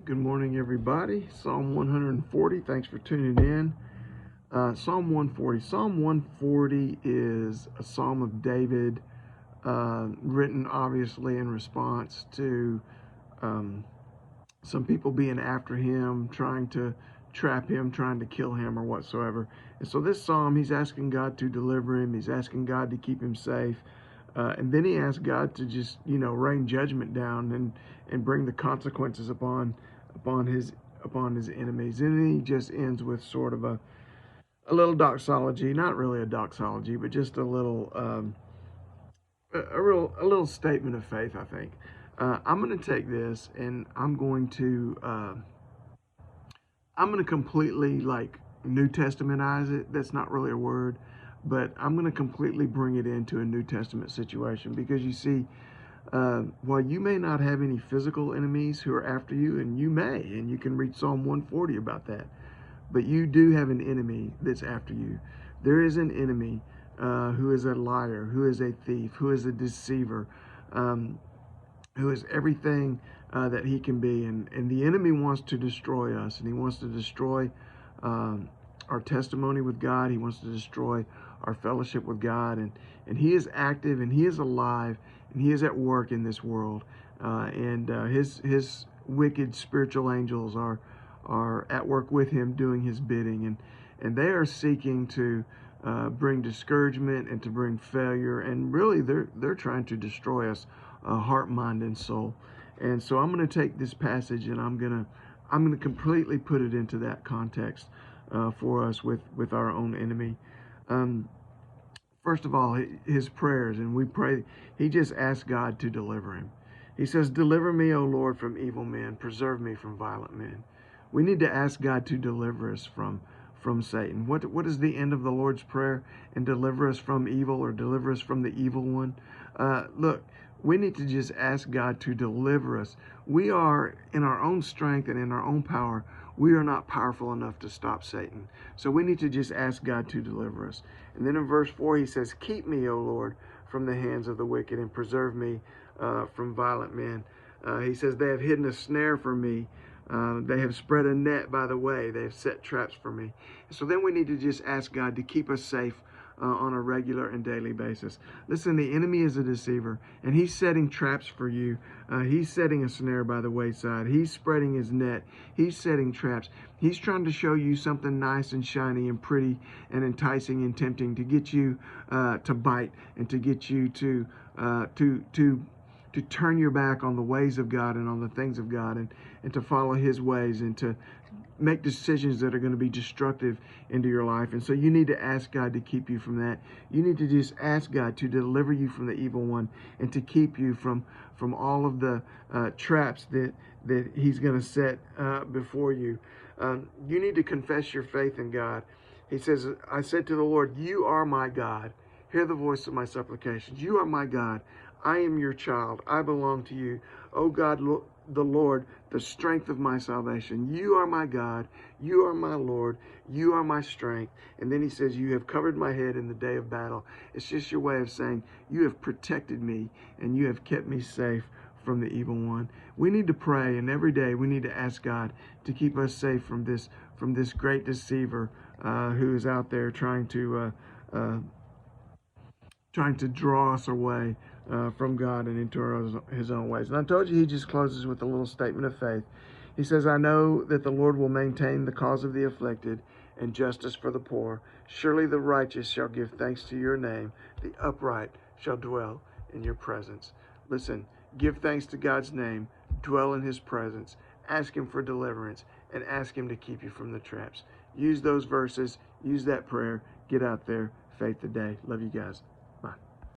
Good morning, everybody. Psalm 140. Thanks for tuning in. Psalm 140. Psalm 140 is a psalm of David, written obviously in response to some people being after him, trying to trap him, trying to kill him, or whatsoever. And so this psalm, he's asking God to deliver him. He's asking God to keep him safe. And then he asks God to just, rain judgment down and bring the consequences upon his enemies. And then he just ends with sort of a little doxology, not really a doxology, but just a little a little statement of faith, I think. I'm going to take this and I'm going to completely like New Testamentize it. That's not really a word, but I'm going to completely bring it into a New Testament situation because you see, while you may not have any physical enemies who are after you, and you may, and you can read Psalm 140 about that, but you do have an enemy that's after you. There is an enemy who is a liar, who is a thief, who is a deceiver, who is everything that he can be. And the enemy wants to destroy us, and he wants to destroy our testimony with God. He wants to destroy our fellowship with God. And he is active, and he is alive, and he is at work in this world. His wicked spiritual angels are at work with him doing his bidding. And they are seeking to bring discouragement and to bring failure. And really, they're trying to destroy us, heart, mind, and soul. And so I'm going to take this passage and I'm going to completely put it into that context for us with our own enemy. First of all, his prayers, and we pray, he just asked God to deliver him. He says, "Deliver me, O Lord, from evil men. Preserve me from violent men." We need to ask God to deliver us from Satan. What is the end of the Lord's Prayer? And deliver us from evil, or deliver us from the evil one. Look, we need to just ask God to deliver us. We are, in our own strength and in our own power, we are not powerful enough to stop Satan. So we need to just ask God to deliver us. And then in verse 4, he says, "Keep me, O Lord, from the hands of the wicked, and preserve me from violent men." He says, "They have hidden a snare for me. They have spread a net by the way. They have set traps for me." So then we need to just ask God to keep us safe on a regular and daily basis. Listen, the enemy is a deceiver, and he's setting traps for you. He's setting a snare by the wayside. He's spreading his net. He's setting traps. He's trying to show you something nice and shiny and pretty and enticing and tempting to get you to bite, and to get you to turn your back on the ways of God and on the things of God, and to follow his ways, and to make decisions that are going to be destructive into your life. And so you need to ask God to keep you from that. You need to just ask God to deliver you from the evil one, and to keep you from all of the traps that he's going to set before you. You need to confess your faith in God. He says, "I said to the Lord, you are my God. Hear the voice of my supplications. You are my God. I am your child. I belong to you. O God, the Lord, the strength of my salvation. You are my God. You are my Lord. You are my strength." And then he says, "You have covered my head in the day of battle." It's just your way of saying, you have protected me, and you have kept me safe from the evil one. We need to pray, and every day we need to ask God to keep us safe from this great deceiver who is out there trying to draw us away from God and into his own ways. And I told you he just closes with a little statement of faith. He says, "I know that the Lord will maintain the cause of the afflicted, and justice for the poor. Surely the righteous shall give thanks to your name. The upright shall dwell in your presence." Listen, give thanks to God's name, dwell in his presence, ask him for deliverance, and ask him to keep you from the traps. Use those verses, use that prayer, get out there, faith today. Love you guys.